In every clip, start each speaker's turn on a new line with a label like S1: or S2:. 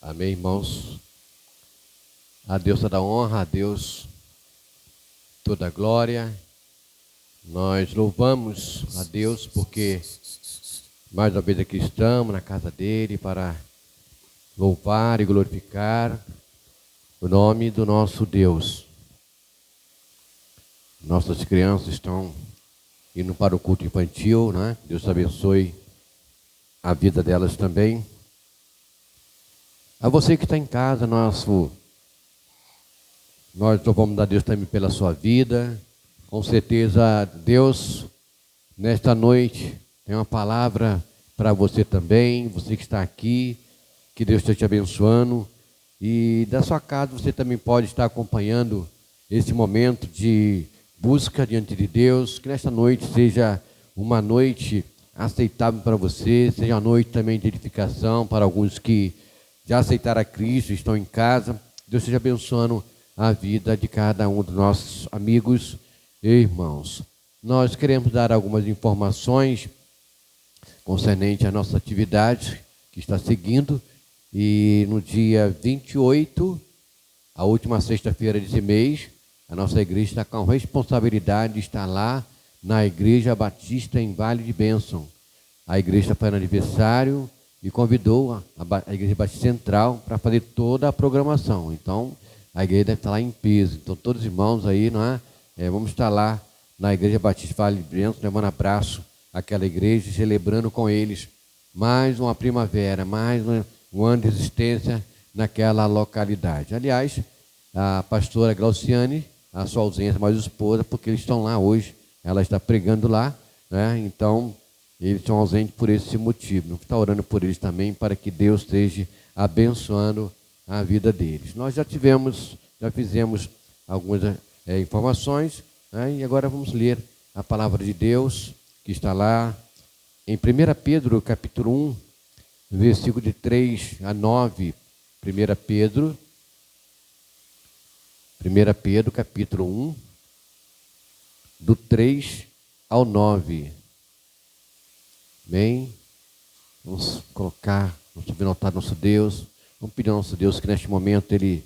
S1: Amém, irmãos? A Deus toda a honra, a Deus toda a glória. Nós louvamos a Deus porque mais uma vez aqui estamos na casa dele para louvar e glorificar o nome do nosso Deus. Nossas crianças estão indo para o culto infantil, né? Deus abençoe a vida delas também. A você que está em casa, nós louvamos a Deus também pela sua vida. Com certeza, Deus, nesta noite, tem uma palavra para você também, você que está aqui, que Deus esteja te abençoando. E da sua casa, você também pode estar acompanhando esse momento de busca diante de Deus, que nesta noite seja uma noite aceitável para você, seja uma noite também de edificação para alguns que já aceitaram a Cristo, estão em casa. Deus esteja abençoando a vida de cada um dos nossos amigos e irmãos. Nós queremos dar algumas informações concernente à nossa atividade que está seguindo. E no dia 28, a última sexta-feira desse mês, a nossa igreja está com a responsabilidade de estar lá na Igreja Batista em Vale de Bênção. A igreja foi no aniversário e convidou a Igreja Batista Central para fazer toda a programação. Então, a igreja deve estar lá em peso. Então, todos os irmãos aí, não é? Vamos estar lá na Igreja Batista Vale de Bênção, levando abraço àquela igreja, celebrando com eles mais uma primavera, mais um ano de existência naquela localidade. Aliás, a pastora Glauciane, a sua ausência, mais a esposa, porque eles estão lá hoje, ela está pregando lá, né? Então, eles estão ausentes por esse motivo. Não está orando por eles também, para que Deus esteja abençoando a vida deles. Nós já fizemos algumas informações, né? E agora vamos ler a palavra de Deus, que está lá em 1 Pedro, capítulo 1, versículo de 3 a 9. 1 Pedro, capítulo 1, do 3 ao 9. Amém? Vamos colocar, vamos subir no altar do nosso Deus. Vamos pedir ao nosso Deus que neste momento Ele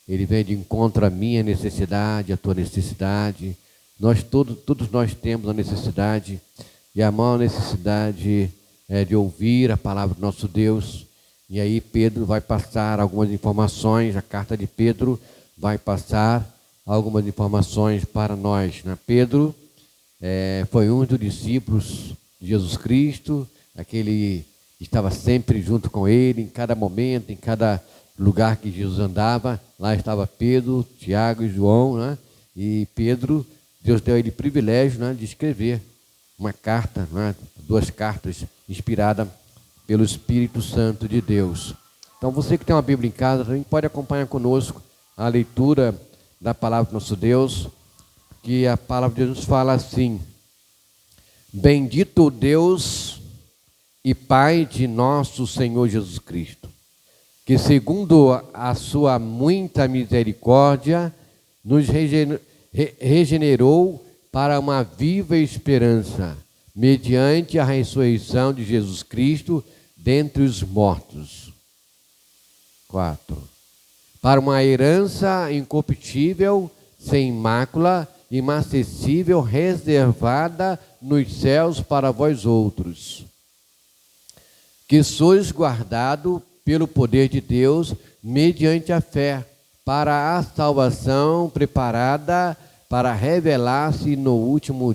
S1: venha de encontro à minha necessidade, à tua necessidade. Todos nós temos a necessidade, e a maior necessidade é de ouvir a palavra do nosso Deus. E aí Pedro vai passar algumas informações, a carta de Pedro vai passar algumas informações para nós, né? Pedro foi um dos discípulos de Jesus Cristo, aquele que estava sempre junto com ele, em cada momento, em cada lugar que Jesus andava. Lá estava Pedro, Tiago e João, né? E Pedro, Deus deu a ele o privilégio, né, de escrever uma carta, né, 2 cartas inspiradas pelo Espírito Santo de Deus. Então você que tem uma Bíblia em casa, também pode acompanhar conosco a leitura da palavra do nosso Deus, que a palavra de Deus fala assim: bendito Deus e Pai de nosso Senhor Jesus Cristo, que segundo a sua muita misericórdia, nos regenerou para uma viva esperança, mediante a ressurreição de Jesus Cristo dentre os mortos. 4. Para uma herança incorruptível, sem mácula, inacessível, reservada nos céus para vós outros, que sois guardado pelo poder de Deus, mediante a fé, para a salvação preparada para revelar-se no último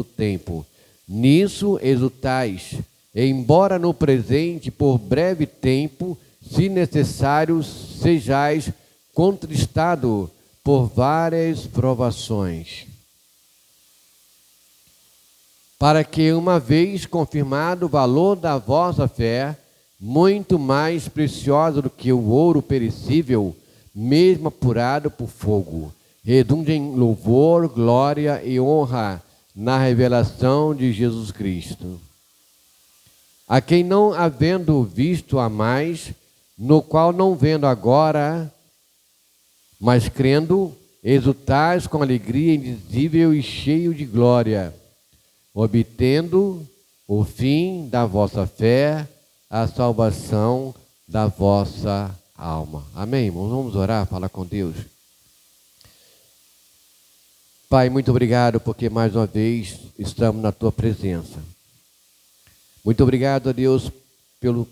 S1: tempo. Nisso exultais, embora no presente, por breve tempo, se necessário, sejais contristado por várias provações, para que, uma vez confirmado o valor da vossa fé, muito mais preciosa do que o ouro perecível, mesmo apurado por fogo, redunde em louvor, glória e honra na revelação de Jesus Cristo, a quem não havendo visto a mais, no qual não vendo agora, mas crendo, exultais com alegria indizível e cheio de glória, obtendo o fim da vossa fé, a salvação da vossa alma. Amém, irmãos? Vamos orar, falar com Deus. Pai, muito obrigado porque mais uma vez estamos na tua presença. Muito obrigado a Deus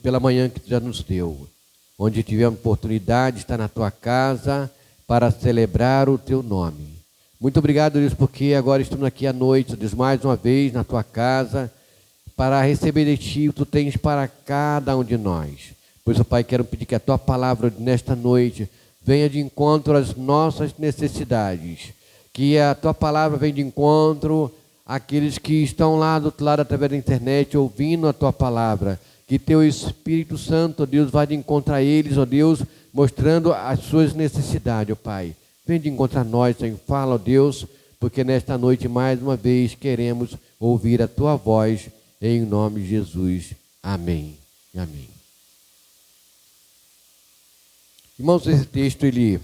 S1: pela manhã que tu já nos deu, onde tivemos oportunidade de estar na tua casa para celebrar o teu nome. Muito obrigado, Deus, porque agora estamos aqui à noite, Deus, mais uma vez na tua casa, para receber de ti o que tu tens para cada um de nós. Pois, Pai, quero pedir que a tua palavra nesta noite venha de encontro às nossas necessidades, que a tua palavra venha de encontro àqueles que estão lá do outro lado através da internet ouvindo a tua palavra, que teu Espírito Santo, ó Deus, vai de encontro a eles, ó Deus, mostrando as suas necessidades, ó Pai. Vem de encontro a nós, Senhor, fala, ó Deus, porque nesta noite mais uma vez queremos ouvir a tua voz, em nome de Jesus. Amém. Amém. Irmãos, esse texto ele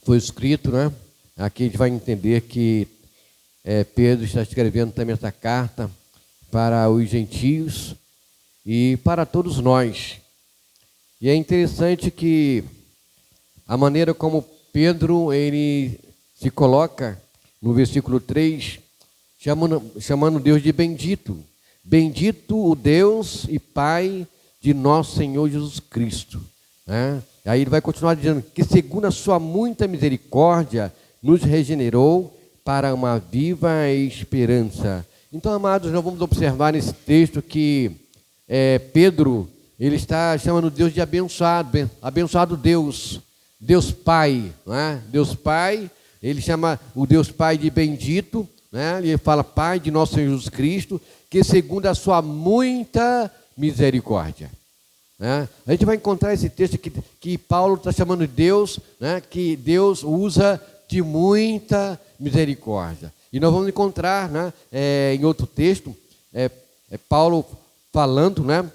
S1: foi escrito, né? Aqui a gente vai entender que Pedro está escrevendo também essa carta para os gentios e para todos nós. E é interessante que a maneira como Pedro ele se coloca no versículo 3, chamando Deus de bendito. Bendito o Deus e Pai de nosso Senhor Jesus Cristo. Né? Aí ele vai continuar dizendo que segundo a sua muita misericórdia nos regenerou para uma viva esperança. Então, amados, nós vamos observar nesse texto que Pedro, ele está chamando Deus de abençoado, abençoado Deus, Deus Pai, né? Deus Pai, ele chama o Deus Pai de bendito, né? Ele fala Pai de nosso Senhor Jesus Cristo, que segundo a sua muita misericórdia. Né? A gente vai encontrar esse texto que Paulo está chamando de Deus, né? Que Deus usa de muita misericórdia. E nós vamos encontrar, né, em outro texto, Paulo falando, né,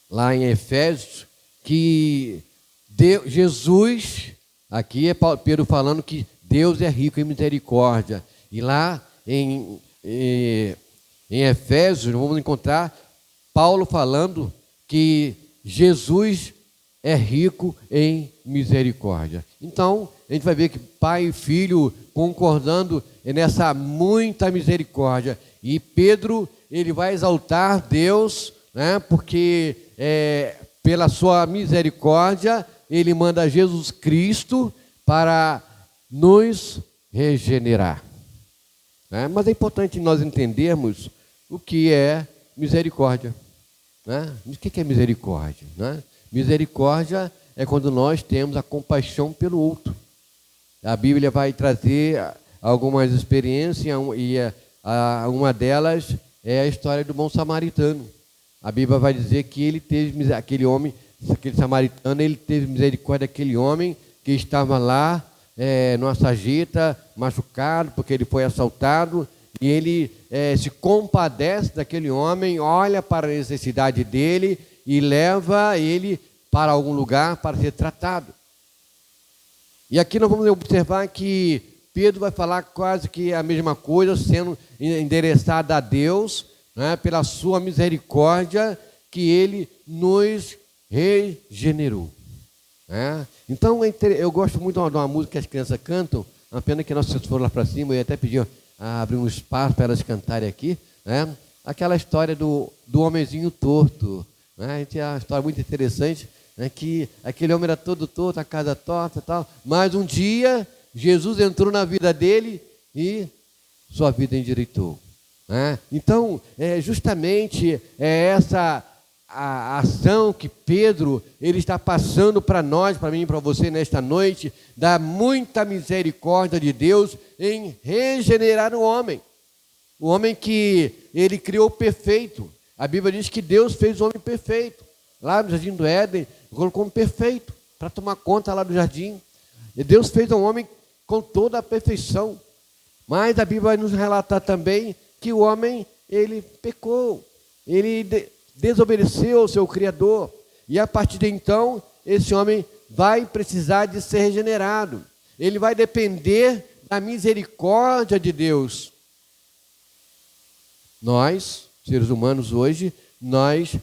S1: lá em Efésios, que Jesus, aqui é Pedro falando que Deus é rico em misericórdia. E lá em Efésios, nós vamos encontrar Paulo falando que Jesus é rico em misericórdia. Então, a gente vai ver que pai e filho concordando nessa muita misericórdia. E Pedro, ele vai exaltar Deus, né, porque pela sua misericórdia, ele manda Jesus Cristo para nos regenerar. Né? Mas é importante nós entendermos o que é misericórdia. Né? O que é misericórdia? Né? Misericórdia é quando nós temos a compaixão pelo outro. A Bíblia vai trazer algumas experiências e uma delas é a história do bom samaritano. A Bíblia vai dizer que ele teve aquele samaritano, ele teve misericórdia daquele homem que estava lá numa sarjeta, machucado porque ele foi assaltado, e ele se compadece daquele homem, olha para a necessidade dele e leva ele para algum lugar para ser tratado. E aqui nós vamos observar que Pedro vai falar quase que a mesma coisa, sendo endereçada a Deus, né, pela sua misericórdia, que ele nos regenerou. Né? Então, eu gosto muito de uma música que as crianças cantam, uma pena que nós foram lá para cima, eu até pedi abrir um espaço para elas cantarem aqui, né? Aquela história do homenzinho torto. Né? É uma história muito interessante, né? Que aquele homem era todo torto, a casa torta e tal, mas um dia Jesus entrou na vida dele e sua vida endireitou. Né? Então, justamente essa a ação que Pedro ele está passando para nós, para mim e para você nesta noite, da muita misericórdia de Deus em regenerar o homem que ele criou perfeito. A Bíblia diz que Deus fez o homem perfeito. Lá no Jardim do Éden, colocou um perfeito para tomar conta lá do jardim. E Deus fez um homem com toda a perfeição. Mas a Bíblia vai nos relatar também que o homem, ele pecou. Ele desobedeceu ao seu Criador. E a partir de então, esse homem vai precisar de ser regenerado. Ele vai depender da misericórdia de Deus. Nós, seres humanos hoje, nós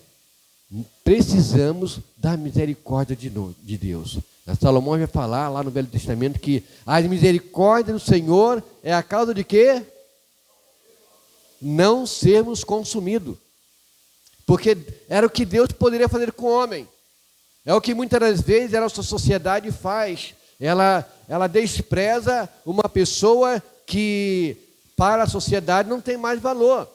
S1: precisamos da misericórdia de Deus. Salomão vai falar lá no Velho Testamento que a misericórdia do Senhor é a causa de quê? Não sermos consumidos. Porque era o que Deus poderia fazer com o homem. É o que muitas das vezes a nossa sociedade faz. Ela despreza uma pessoa que para a sociedade não tem mais valor.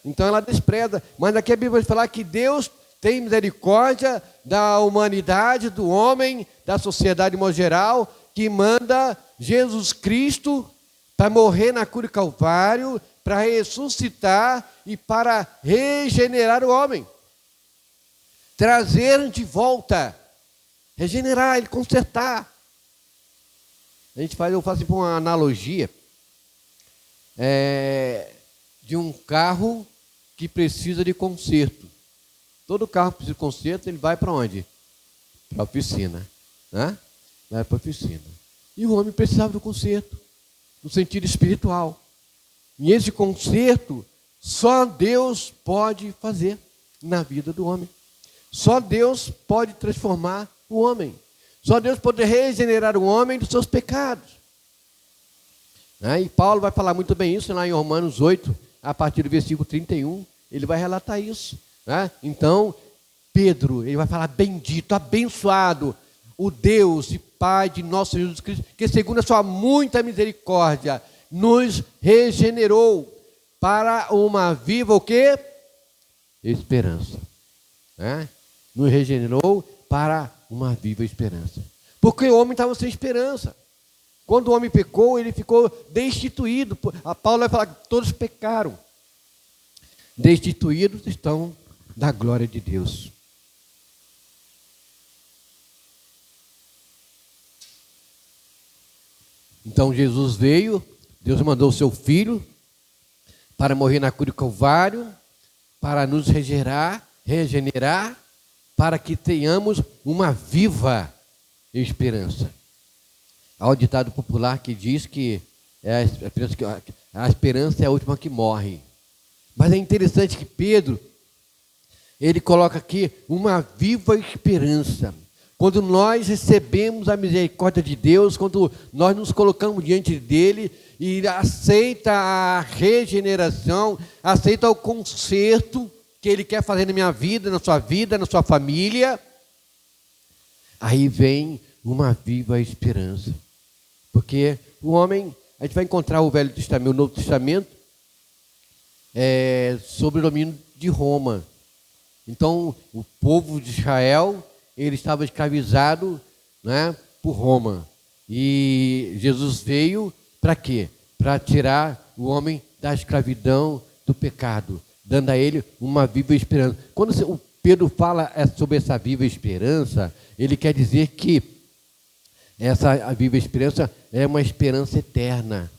S1: Então ela despreza. Mas aqui a Bíblia vai falar que Deus tem misericórdia da humanidade, do homem, da sociedade em modo geral, que manda Jesus Cristo para morrer na cruz do Calvário, para ressuscitar e para regenerar o homem. Trazer de volta, regenerar, ele consertar. Eu faço uma analogia de um carro que precisa de conserto. Todo carro que precisa de conserto, ele vai para onde? Para a oficina. Vai para a oficina. E o homem precisava do conserto, no sentido espiritual. E esse conserto, só Deus pode fazer na vida do homem. Só Deus pode transformar o homem. Só Deus pode regenerar o homem dos seus pecados. E Paulo vai falar muito bem isso lá em Romanos 8, a partir do versículo 31, ele vai relatar isso. Então, Pedro, ele vai falar: bendito, abençoado, o Deus e Pai de nosso Jesus Cristo, que segundo a sua muita misericórdia, nos regenerou para uma viva o quê? Esperança. Nos regenerou para uma viva esperança. Porque o homem estava sem esperança. Quando o homem pecou, ele ficou destituído. A Paulo vai falar que todos pecaram. Destituídos estão da glória de Deus. Então Jesus veio, Deus mandou o seu Filho para morrer na cruz do Calvário, para nos regenerar, para que tenhamos uma viva esperança. Há um ditado popular que diz que a esperança é a última que morre. Mas é interessante que Pedro, ele coloca aqui uma viva esperança. Quando nós recebemos a misericórdia de Deus, quando nós nos colocamos diante dele e aceita a regeneração, aceita o conserto que ele quer fazer na minha vida, na sua família, aí vem uma viva esperança. Porque o homem, a gente vai encontrar o Velho Testamento, o Novo Testamento, sob o domínio de Roma. Então, o povo de Israel, ele estava escravizado, por Roma. E Jesus veio para quê? Para tirar o homem da escravidão, do pecado, dando a ele uma viva esperança. Quando o Pedro fala sobre essa viva esperança, ele quer dizer que a viva esperança é uma esperança eterna.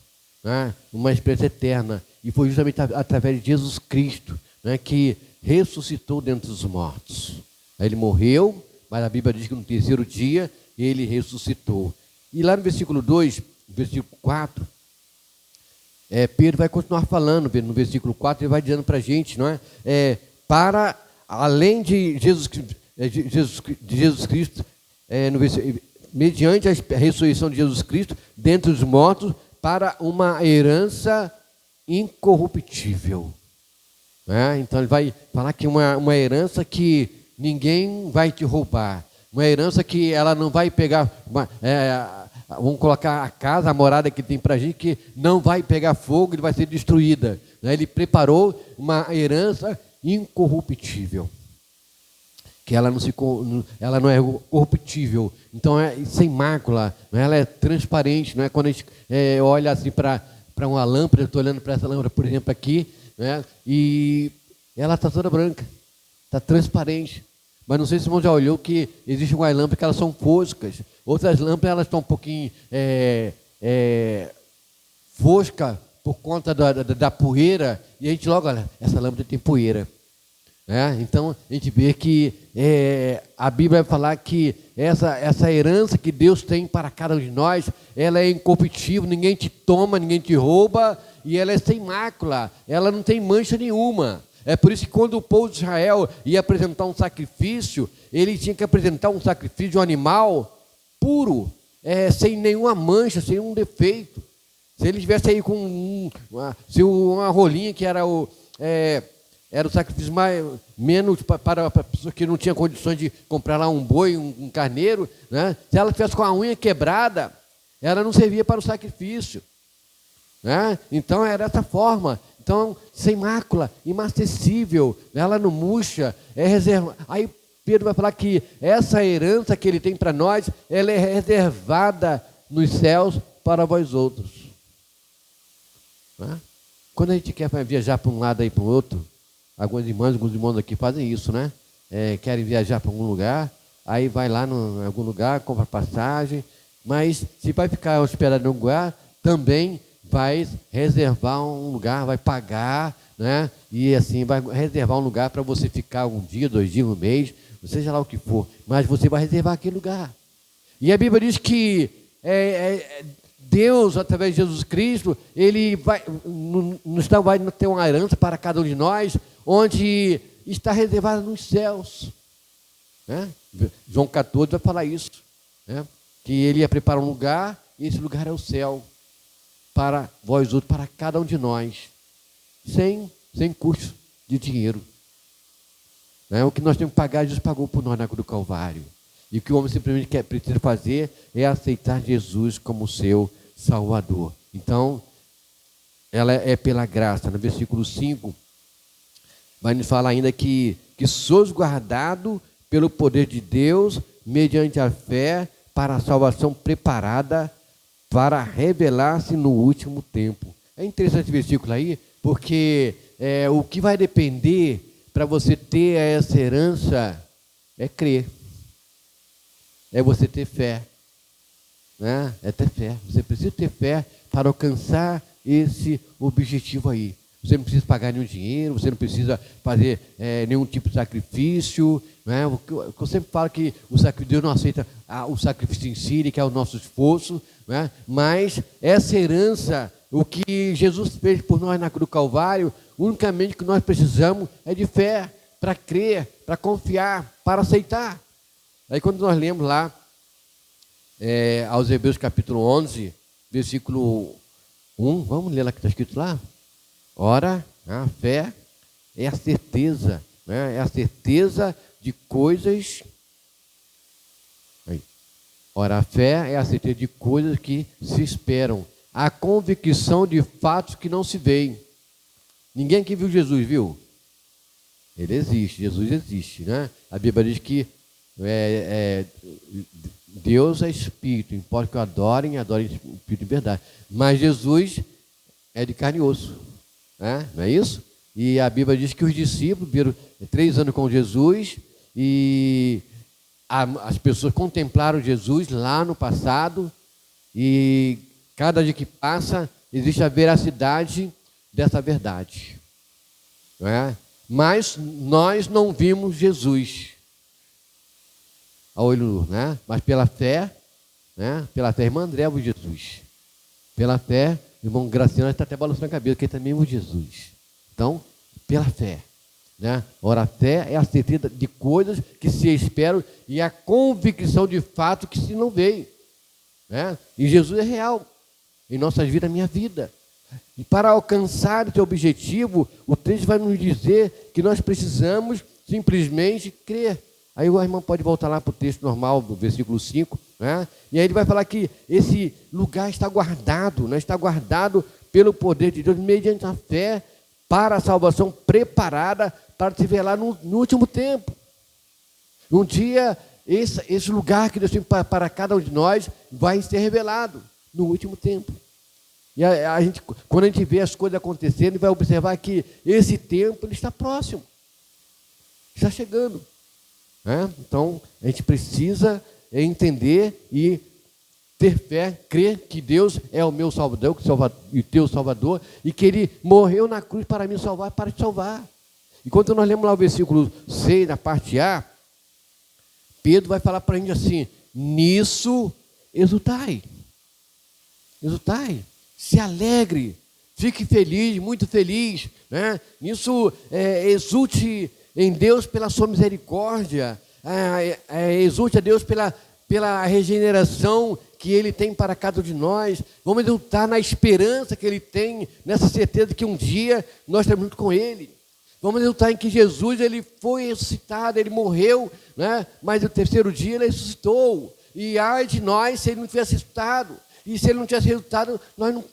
S1: Uma esperança eterna. E foi justamente através de Jesus Cristo, que ressuscitou dentre os mortos. Ele morreu, mas a Bíblia diz que no terceiro dia ele ressuscitou. E lá no versículo 2, versículo 4, Pedro vai continuar falando, no versículo 4, ele vai dizendo para a gente, para além de Jesus Cristo, mediante a ressurreição de Jesus Cristo, dentre os mortos, para uma herança incorruptível. Então ele vai falar que uma herança que ninguém vai te roubar, uma herança que ela não vai pegar, vamos colocar a casa, a morada que tem para a gente, que não vai pegar fogo, ele vai ser destruída. Ele preparou uma herança incorruptível, que ela não é corruptível, então é sem mácula, ela é transparente. Quando a gente olha assim para uma lâmpada, eu estou olhando para essa lâmpada, por exemplo, aqui, e ela está toda branca, está transparente. Mas não sei se o irmão já olhou que existe uma lâmpada que elas são foscas. Outras lâmpadas elas estão um pouquinho fosca por conta da poeira. E a gente logo, olha, essa lâmpada tem poeira. Então a gente vê que a Bíblia vai falar que essa herança que Deus tem para cada um de nós, ela é incorruptível, ninguém te toma, ninguém te rouba, e ela é sem mácula, ela não tem mancha nenhuma. É por isso que quando o povo de Israel ia apresentar um sacrifício, ele tinha que apresentar um sacrifício de um animal puro, sem nenhuma mancha, sem nenhum defeito. Se ele tivesse aí com uma rolinha que era o sacrifício menos para pessoa que não tinha condições de comprar lá um boi, um carneiro, né? Se ela tivesse com a unha quebrada, ela não servia para o sacrifício, né? Então era dessa forma. Então, sem mácula, inacessível, ela não murcha, é reserva. Aí Pedro vai falar que essa herança que ele tem para nós, ela é reservada nos céus para vós outros. Né? Quando a gente quer viajar para um lado e para o outro, alguns irmãos aqui fazem isso, né? Querem viajar para algum lugar, aí vai lá em algum lugar, compra passagem, mas se vai ficar hospedado em algum lugar, também vai reservar um lugar, vai pagar, né? E assim, vai reservar um lugar para você ficar um dia, 2 dias, um mês, seja lá o que for, mas você vai reservar aquele lugar. E a Bíblia diz que Deus, através de Jesus Cristo, Ele vai ter uma herança para cada um de nós, onde está reservada nos céus. Né? João 14 vai falar isso, né? Que Ele ia preparar um lugar, e esse lugar é o céu, para vós outros, para cada um de nós, sem custo de dinheiro. Né? O que nós temos que pagar, Jesus pagou por nós na cruz do Calvário. E o que o homem simplesmente precisa fazer é aceitar Jesus como seu Salvador. Então, ela é pela graça. No versículo 5, vai nos falar ainda que sois guardado pelo poder de Deus, mediante a fé, para a salvação preparada para revelar-se no último tempo. É interessante esse versículo aí, porque o que vai depender para você ter essa herança é crer. É você ter fé. Né? É ter fé. Você precisa ter fé para alcançar esse objetivo aí. Você não precisa pagar nenhum dinheiro, você não precisa fazer nenhum tipo de sacrifício. Né? Eu sempre falo que Deus não aceita o sacrifício em si, que é o nosso esforço. Né? Mas essa herança, o que Jesus fez por nós na cruz do Calvário, unicamente o que nós precisamos é de fé, para crer, para confiar, para aceitar. Aí quando nós lemos lá, aos Hebreus capítulo 11, versículo 1, vamos ler lá que está escrito lá? Ora, a fé é a certeza, né? É a certeza de coisas. Aí. Ora, a fé é a certeza de coisas que se esperam, a convicção de fatos que não se veem. Ninguém aqui viu Jesus, viu? Ele existe, Jesus existe, né? A Bíblia diz que Deus é Espírito, importa que o adorem Espírito de verdade. Mas Jesus é de carne e osso, né? Não é isso? E a Bíblia diz que os discípulos viram 3 anos com Jesus e as pessoas contemplaram Jesus lá no passado e cada dia que passa existe a veracidade dessa verdade. Não é? Mas nós não vimos Jesus a olho nu, né? Mas pela fé, né? Pela fé, irmã André viu Jesus. Pela fé, irmão Graciano está até balançando a cabeça, que ele também viu Jesus. Então, pela fé, né? Ora, a fé é a certeza de coisas que se esperam e a convicção de fato que se não veio, né? E Jesus é real em nossas vidas, minha vida. E para alcançar esse objetivo, o texto vai nos dizer que nós precisamos simplesmente crer. Aí o irmão pode voltar lá para o texto normal, do versículo 5, né? E aí ele vai falar que esse lugar está guardado, né? Está guardado pelo poder de Deus, mediante a fé, para a salvação preparada para se revelar no último tempo. Um dia, esse lugar que Deus tem para cada um de nós vai ser revelado no último tempo. E quando a gente vê as coisas acontecendo, a gente vai observar que esse tempo ele está próximo, está chegando. Né? Então, a gente precisa entender e ter fé, crer que Deus é o meu Salvador, e o teu Salvador, e que Ele morreu na cruz para me salvar, para te salvar. E quando nós lemos lá o versículo 6, na parte A, Pedro vai falar para a gente assim: nisso exultai. Exultai. Se alegre, Fique feliz, muito feliz, né? Nisso, exulte em Deus pela sua misericórdia, exulte a Deus pela regeneração que Ele tem para cada um de nós. Vamos exultar na esperança que Ele tem, nessa certeza que um dia nós estaremos junto com Ele. Vamos exultar em que Jesus, Ele foi ressuscitado, Ele morreu, né? Mas no terceiro dia Ele ressuscitou. E ai de nós se Ele não tivesse ressuscitado. E se Ele não tivesse ressuscitado, nós não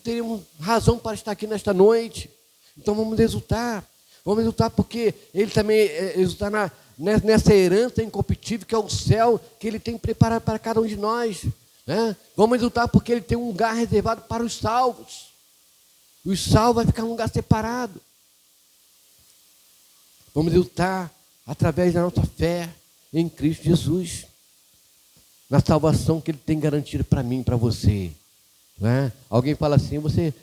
S1: teríamos razão para estar aqui nesta noite. Então vamos exultar. Vamos exultar porque Ele também exultar nessa herança incorruptível que é o céu, que Ele tem preparado para cada um de nós, né? Vamos exultar porque Ele tem um lugar reservado para os salvos. Os salvos vai ficar um lugar separado. Vamos exultar através da nossa fé em Cristo Jesus, na salvação que Ele tem garantido para mim, para você, né? Alguém fala assim, você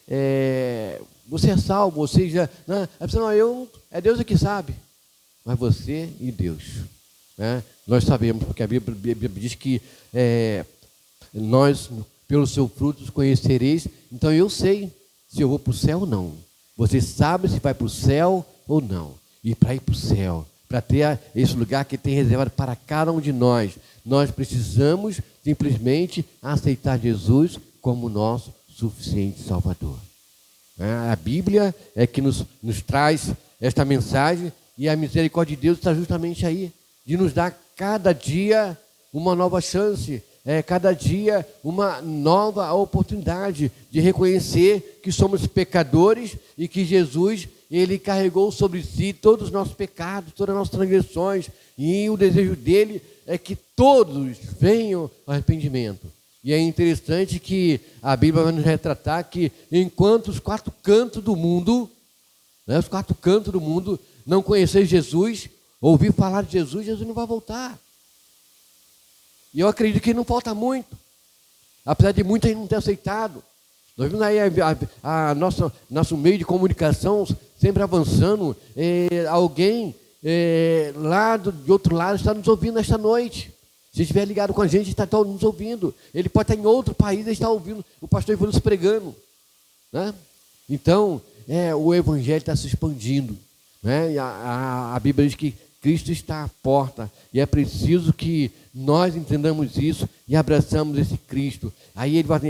S1: é salvo, você já... Não, a pessoa, não, é Deus que sabe. Mas você e Deus, né? Nós sabemos, porque a Bíblia diz que nós, pelos seus frutos, conhecereis. Então eu sei se eu vou para o céu ou não. Você sabe se vai para o céu ou não. E para ir para o céu, para ter esse lugar que tem reservado para cada um de nós, nós precisamos simplesmente aceitar Jesus como nosso suficiente Salvador. A Bíblia é que nos traz esta mensagem. E a misericórdia de Deus está justamente aí, de nos dar cada dia uma nova chance, cada dia uma nova oportunidade de reconhecer que somos pecadores e que Jesus, Ele carregou sobre si todos os nossos pecados, todas as nossas transgressões, e o desejo dele é que todos venham ao arrependimento. E é interessante que a Bíblia vai nos retratar que enquanto os quatro cantos do mundo, né, não conhecer Jesus, ouvir falar de Jesus, Jesus não vai voltar. E eu acredito que não falta muito, apesar de muita gente não ter aceitado. Nós vimos aí nosso meio de comunicação sempre avançando. Alguém lá de outro lado está nos ouvindo esta noite. Se estiver ligado com a gente, está nos ouvindo. Ele pode estar em outro país e está ouvindo o pastor Ivanus pregando, né? Então, o evangelho está se expandindo, né? A Bíblia diz que Cristo está à porta e é preciso que nós entendamos isso e abraçamos esse Cristo. Aí Ele vai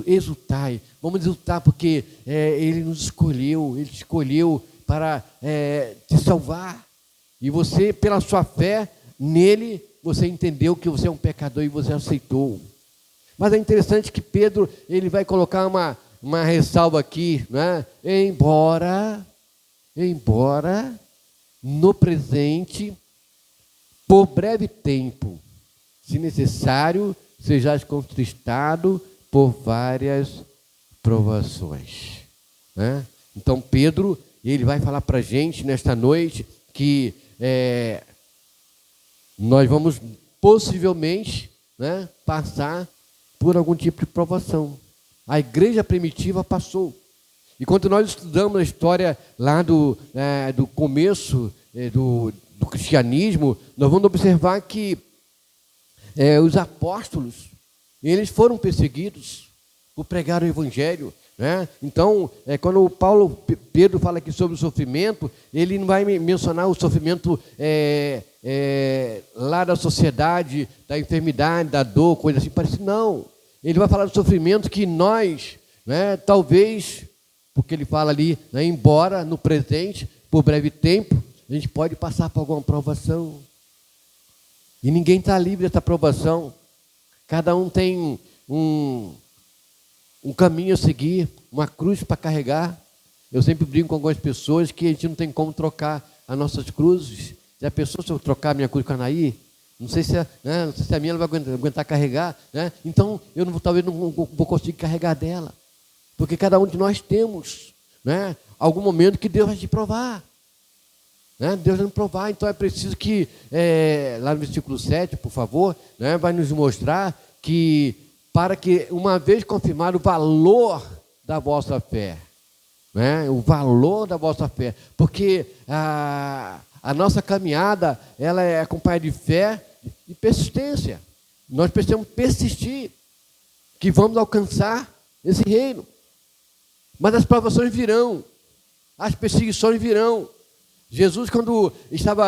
S1: exultar, vamos exultar porque Ele nos escolheu, Ele te escolheu para te salvar. E você, pela sua fé nele, você entendeu que você é um pecador e você aceitou. Mas é interessante que Pedro, ele vai colocar uma ressalva aqui, né? Embora no presente, por breve tempo, se necessário, sejais contristado por várias provações, né? Então Pedro, ele vai falar para a gente nesta noite que nós vamos possivelmente, né, passar por algum tipo de provação. A igreja primitiva passou. E quando nós estudamos a história lá do começo do cristianismo, nós vamos observar que os apóstolos, eles foram perseguidos por pregar o evangelho, né? Então, quando Pedro fala aqui sobre o sofrimento, ele não vai mencionar o sofrimento lá da sociedade, da enfermidade, da dor, coisa assim, parece não. Ele vai falar do sofrimento que nós, né, talvez, porque ele fala ali, né, embora no presente, por breve tempo, a gente pode passar por alguma provação. E ninguém está livre dessa provação. Cada um tem um caminho a seguir, uma cruz para carregar. Eu sempre brinco com algumas pessoas que a gente não tem como trocar as nossas cruzes. Se a pessoa, se eu trocar a minha cruz com a Anaí, não sei se a minha ela vai aguentar carregar, né? Então eu talvez não vou conseguir carregar dela. Porque cada um de nós temos, né, algum momento que Deus vai te provar, né? Deus vai nos provar. Então é preciso que, lá no versículo 7, por favor, né, vai nos mostrar que, para que, uma vez confirmado o valor da vossa fé, né, o valor da vossa fé, porque a nossa caminhada, ela é acompanhada de fé e persistência. Nós precisamos persistir, que vamos alcançar esse reino. Mas as provações virão, as perseguições virão. Jesus, quando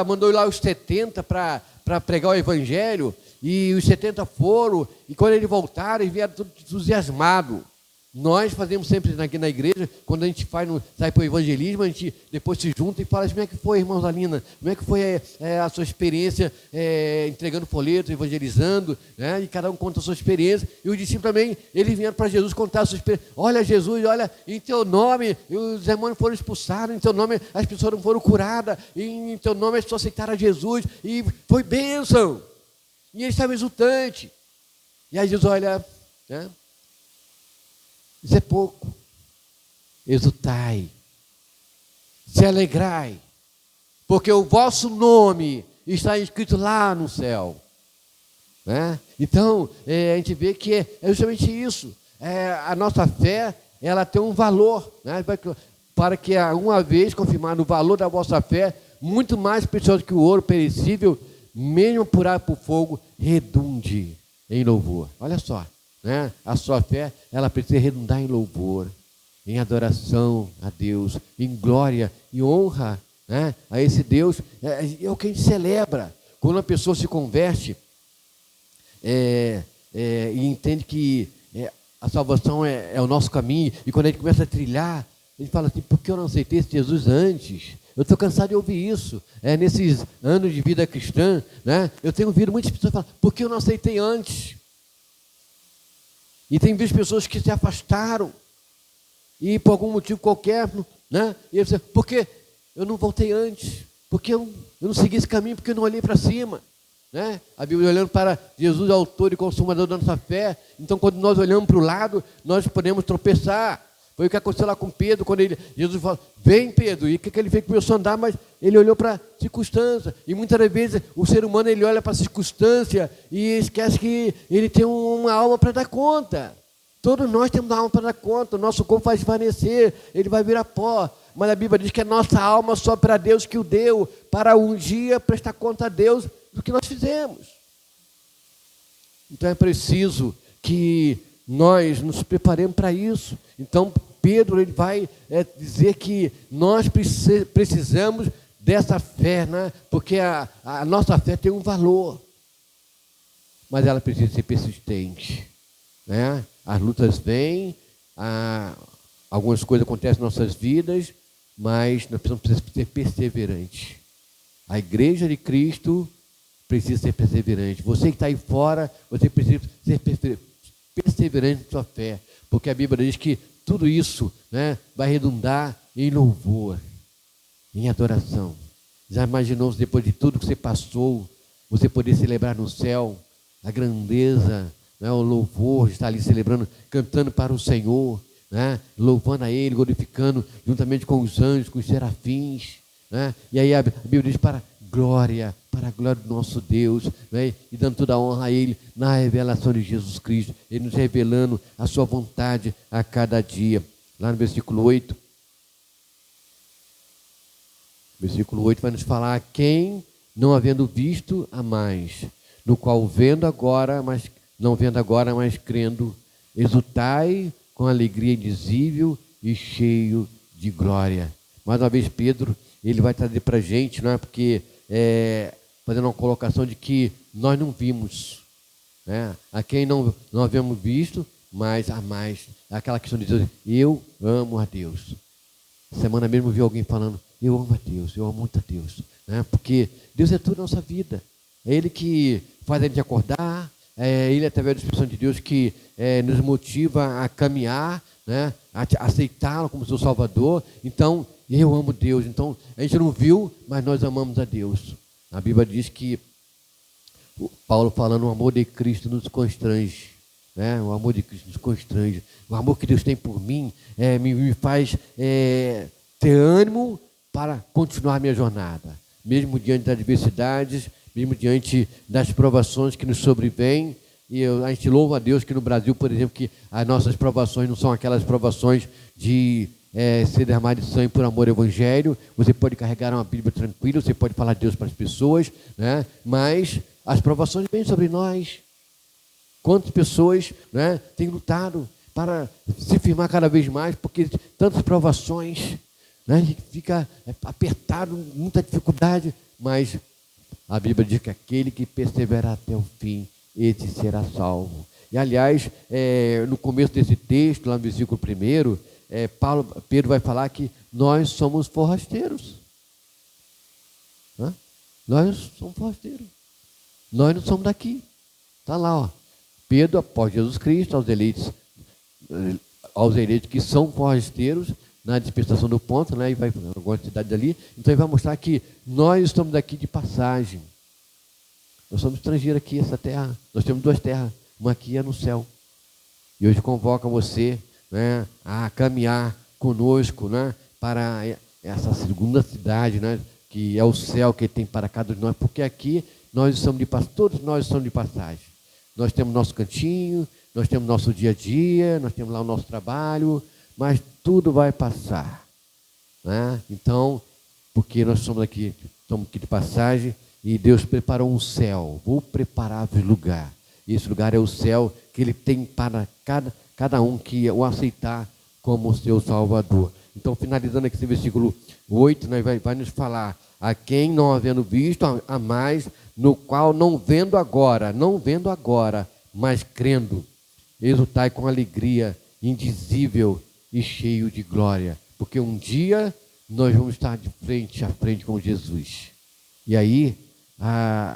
S1: mandou lá os 70 para pregar o evangelho, e os 70 foram, e quando eles voltaram, eles vieram todos entusiasmados. Nós fazemos sempre aqui na igreja, quando a gente sai para o evangelismo, a gente depois se junta e fala assim: como é que foi, irmão Zalina? Como é que foi a sua experiência entregando folhetos, evangelizando, né? E cada um conta a sua experiência. E os discípulos também, eles vieram para Jesus contar a sua experiência. Olha, Jesus, olha, em teu nome os demônios foram expulsados, em teu nome as pessoas foram curadas, em teu nome as pessoas aceitaram a Jesus, e foi bênção. E eles estavam exultantes. E aí Jesus olha, né? Isso é pouco. Exultai, se alegrai, porque o vosso nome está escrito lá no céu, né? Então, a gente vê que é justamente isso. A nossa fé, ela tem um valor, né? Para que, uma vez confirmado o valor da vossa fé, muito mais precioso que o ouro perecível, mesmo apurado por fogo, redunde em louvor. Olha só. Né? A sua fé, ela precisa redundar em louvor, em adoração a Deus, em glória e honra, né? A esse Deus. É o que a gente celebra. Quando uma pessoa se converte e entende que a salvação é o nosso caminho, e quando a gente começa a trilhar, a gente fala assim: por que eu não aceitei esse Jesus antes? Eu estou cansado de ouvir isso. Nesses anos de vida cristã, né? Eu tenho ouvido muitas pessoas falar: por que eu não aceitei antes? E tem visto pessoas que se afastaram, e por algum motivo qualquer, né? E eu disse: por que eu não voltei antes? Porque eu não segui esse caminho, porque eu não olhei para cima, né? A Bíblia olhando para Jesus, autor e consumador da nossa fé. Então, quando nós olhamos para o lado, nós podemos tropeçar. Foi o que aconteceu lá com Pedro, quando Jesus falou: vem, Pedro. E o que ele fez? Começou a andar, mas ele olhou para a circunstância. E muitas das vezes o ser humano, ele olha para a circunstância e esquece que ele tem uma alma para dar conta. Todos nós temos uma alma para dar conta. O nosso corpo vai esvanecer, ele vai virar pó. Mas a Bíblia diz que a nossa alma só para Deus que o deu, para um dia prestar conta a Deus do que nós fizemos. Então é preciso que nós nos preparemos para isso. Então Pedro, ele vai dizer que nós precisamos dessa fé, né? Porque a nossa fé tem um valor, mas ela precisa ser persistente, né? As lutas vêm, algumas coisas acontecem nas nossas vidas, mas nós precisamos ser perseverantes. A igreja de Cristo precisa ser perseverante. Você que está aí fora, você precisa ser perseverante na sua fé, porque a Bíblia diz que tudo isso, né, vai redundar em louvor, em adoração. Já imaginou, depois de tudo que você passou, você poder celebrar no céu a grandeza, né, o louvor, estar ali celebrando, cantando para o Senhor, né, louvando a Ele, glorificando juntamente com os anjos, com os serafins, né? E aí a Bíblia diz para a glória do nosso Deus, né? E dando toda a honra a Ele na revelação de Jesus Cristo, Ele nos revelando a sua vontade a cada dia. Lá no versículo 8, vai nos falar: quem, não havendo visto a mais, no qual vendo agora, mas não vendo agora, mas crendo, exultai com alegria indizível e cheio de glória. Mais uma vez Pedro, ele vai trazer para a gente, não é? Porque fazendo uma colocação de que nós não vimos, né? A quem não havíamos visto, mas a mais. Aquela questão de dizer: eu amo a Deus. Semana mesmo eu vi alguém falando: eu amo a Deus, eu amo muito a Deus, né? Porque Deus é tudo na nossa vida. É Ele que faz a gente acordar, é Ele, através da expressão de Deus, que nos motiva a caminhar, né? A aceitá-lo como seu Salvador. Então, eu amo Deus. Então, a gente não viu, mas nós amamos a Deus. A Bíblia diz que, Paulo falando, o amor de Cristo nos constrange, né? O amor de Cristo nos constrange. O amor que Deus tem por mim me faz ter ânimo para continuar a minha jornada, mesmo diante das adversidades, mesmo diante das provações que nos sobrevêm. E a gente louva a Deus que no Brasil, por exemplo, que as nossas provações não são aquelas provações de ser derramado de sangue por amor ao Evangelho. Você pode carregar uma Bíblia tranquila, você pode falar de Deus para as pessoas, né? Mas as provações vêm sobre nós. Quantas pessoas, né, têm lutado? para se firmar cada vez mais, porque tantas provações, né? A gente fica apertado, muita dificuldade, mas a Bíblia diz que aquele que perseverar até o fim, esse será salvo. E aliás, no começo desse texto, lá no versículo 1, Pedro vai falar que nós somos forrasteiros. Nós somos forrasteiros. Nós não somos daqui. Está lá, ó. Pedro, após Jesus Cristo, aos eleitos que são forrasteiros, na dispensação do ponto, né? E vai para algumas cidades ali. Então ele vai mostrar que nós estamos daqui de passagem. Nós somos estrangeiros aqui, essa terra. Nós temos duas terras. Uma aqui é no céu. E hoje convoca você, né, a caminhar conosco, né, para essa segunda cidade, né, que é o céu que tem para cada um de nós, porque aqui nós estamos de passagem, todos nós estamos de passagem. Nós temos nosso cantinho, nós temos nosso dia a dia, nós temos lá o nosso trabalho, mas tudo vai passar, né? Então, porque nós estamos aqui de passagem, e Deus preparou um céu. Vou preparar o lugar. Esse lugar é o céu que Ele tem para cada um que o aceitar como seu Salvador. Então, finalizando aqui esse versículo 8, né, vai nos falar: a quem não havendo visto, a mais, no qual não vendo agora, mas crendo, exultai com alegria indizível e cheio de glória, porque um dia nós vamos estar de frente a frente com Jesus. E aí,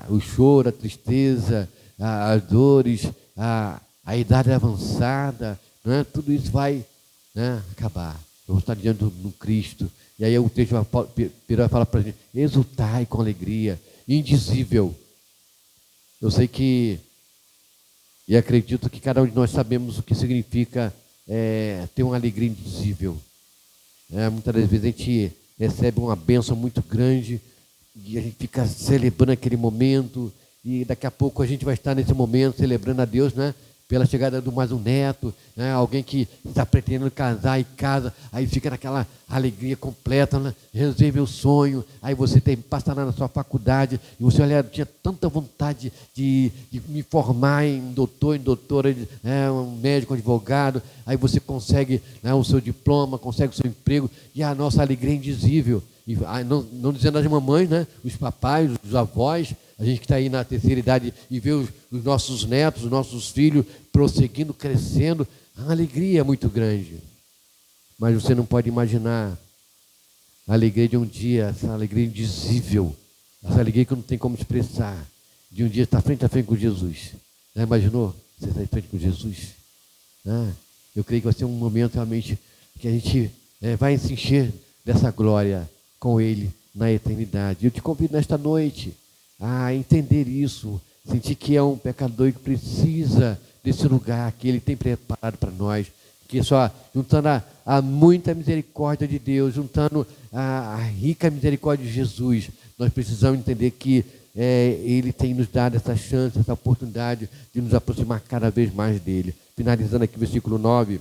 S1: o choro, a tristeza, as dores, a idade avançada, né, tudo isso vai, né, acabar. Vamos estar diante do Cristo. E aí o texto vai falar para a gente: exultai com alegria indizível. Eu sei que, e acredito que cada um de nós sabemos o que significa ter uma alegria indizível. Muitas das vezes a gente recebe uma bênção muito grande e a gente fica celebrando aquele momento, e daqui a pouco a gente vai estar nesse momento celebrando a Deus, né, pela chegada de mais um neto, né, alguém que está pretendendo casar e casa, aí fica naquela alegria completa, né, realizei meu sonho, aí você passa lá na sua faculdade, e você, olha, tinha tanta vontade de me formar em doutor, em doutora, um médico, um advogado, aí você consegue, né, o seu diploma, consegue o seu emprego, e a nossa alegria é indizível. E, não dizendo as mamães, né, os papais, os avós, a gente que está aí na terceira idade e vê os nossos netos, os nossos filhos prosseguindo, crescendo, a alegria é muito grande. Mas você não pode imaginar a alegria de um dia, essa alegria indizível, essa alegria que não tem como expressar, de um dia estar frente a frente com Jesus. Já imaginou você estar frente com Jesus? Eu creio que vai ser um momento realmente que a gente vai se encher dessa glória com Ele na eternidade. Eu te convido nesta noite a entender isso, sentir que é um pecador que precisa desse lugar que Ele tem preparado para nós, que só juntando a muita misericórdia de Deus, juntando a rica misericórdia de Jesus, nós precisamos entender que Ele tem nos dado essa chance, essa oportunidade de nos aproximar cada vez mais dEle. Finalizando aqui o versículo 9,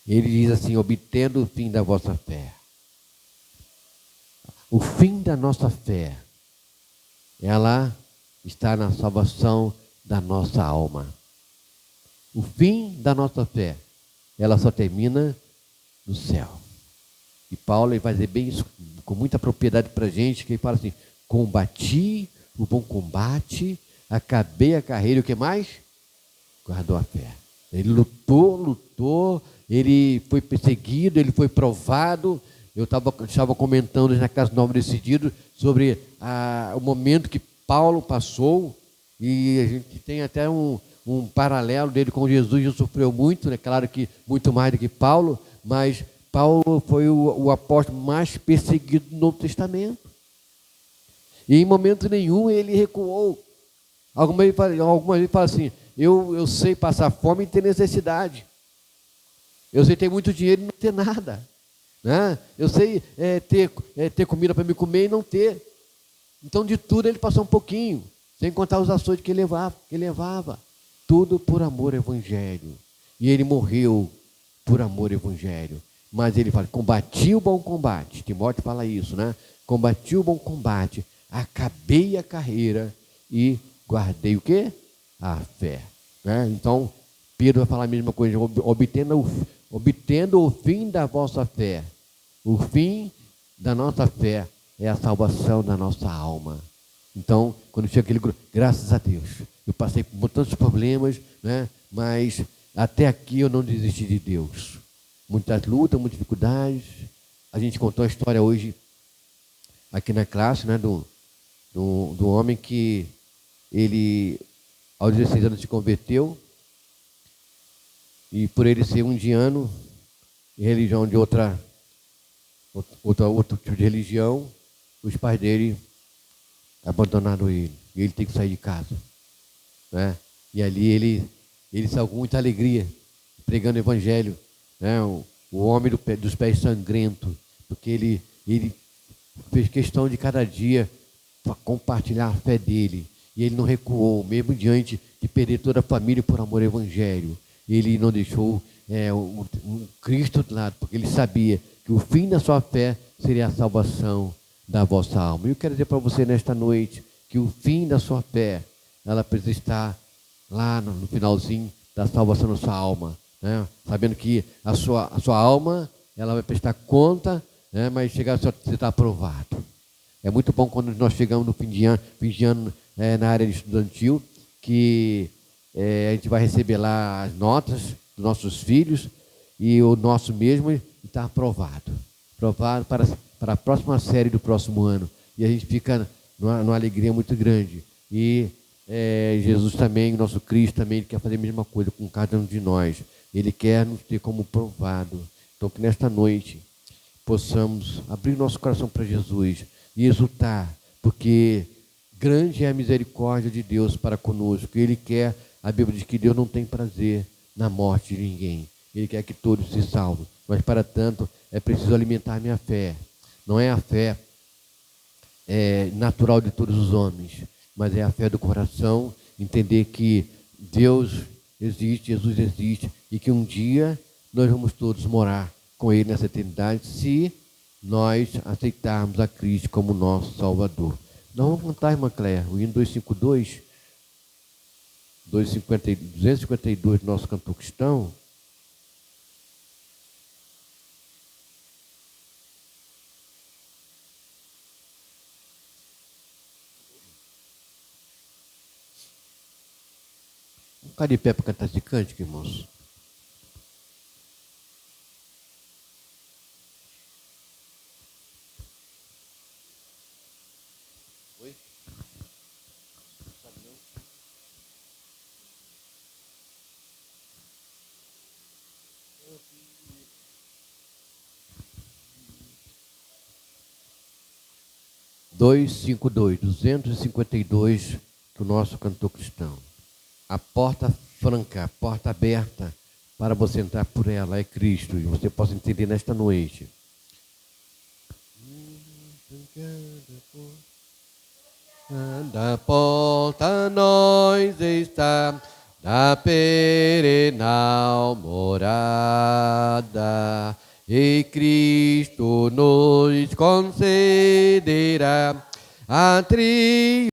S1: ele diz assim: obtendo o fim da vossa fé. O fim da nossa fé, ela está na salvação da nossa alma. O fim da nossa fé, ela só termina no céu. E Paulo, ele vai dizer bem isso com muita propriedade para a gente, que ele fala assim: combati o bom combate, acabei a carreira, e o que mais? Guardou a fé. Ele lutou, ele foi perseguido, ele foi provado. Eu estava comentando na Casa Nova Decidido sobre o momento que Paulo passou, e a gente tem até um paralelo dele com Jesus. Jesus sofreu muito, né? Claro que muito mais do que Paulo, mas Paulo foi o apóstolo mais perseguido do Novo Testamento. E em momento nenhum ele recuou. Algumas vezes fala assim: eu sei passar fome e ter necessidade. Eu sei ter muito dinheiro e não ter nada. Né? Eu sei ter comida para me comer e não ter. Então, de tudo ele passou um pouquinho, sem contar os açoites que ele levava. Tudo por amor ao Evangelho. E ele morreu por amor ao Evangelho. Mas ele fala: combati o bom combate. Timóteo fala isso, né? Combati o bom combate, acabei a carreira e guardei o quê? A fé. Né? Então, Pedro vai falar a mesma coisa, obtendo o fim da vossa fé. O fim da nossa fé é a salvação da nossa alma. Então, quando chega aquele grupo, graças a Deus, eu passei por tantos problemas, né? Mas até aqui eu não desisti de Deus. Muitas lutas, muitas dificuldades. A gente contou a história hoje aqui na classe, né? Do homem que ele, aos 16 anos, se converteu. E por ele ser um indiano, religião de outro tipo de religião, os pais dele abandonaram ele. E ele tem que sair de casa, né? E ali ele saiu com muita alegria, pregando o evangelho, né? O homem dos pés sangrentos, porque ele fez questão de cada dia para compartilhar a fé dele. E ele não recuou, mesmo diante de perder toda a família por amor ao evangelho. Ele não deixou o Cristo de lado, porque ele sabia que o fim da sua fé seria a salvação da vossa alma. E eu quero dizer para você nesta noite que o fim da sua fé, ela precisa estar lá no finalzinho da salvação da sua alma, né? Sabendo que a sua alma, ela vai prestar conta, né? Mas chegar você está aprovado. É muito bom quando nós chegamos no fim de ano na área estudantil, que a gente vai receber lá as notas dos nossos filhos e o nosso mesmo está aprovado para a próxima série do próximo ano. E a gente fica numa alegria muito grande. E Jesus também, o nosso Cristo também, ele quer fazer a mesma coisa com cada um de nós. Ele quer nos ter como provado. Então que nesta noite possamos abrir nosso coração para Jesus e exultar, porque grande é a misericórdia de Deus para conosco. Ele quer, a Bíblia diz que Deus não tem prazer na morte de ninguém. Ele quer que todos se salvem. Mas para tanto é preciso alimentar a minha fé. Não é a fé natural de todos os homens, mas é a fé do coração, entender que Deus existe, Jesus existe, e que um dia nós vamos todos morar com Ele nessa eternidade, se nós aceitarmos a Cristo como nosso Salvador. Nós vamos cantar, irmã Cléia, o hino 252, 252 do nosso cantor cristão. Vamos ficar de pé para cantar esse cântico, irmãos. Oi? Sabe não? Duzentos e cinquenta e dois do nosso cantor cristão. A porta franca, a porta aberta para você entrar por ela é Cristo, e você possa entender nesta noite. Da porta nós está da perenal morada, e Cristo nos concederá a triunfo.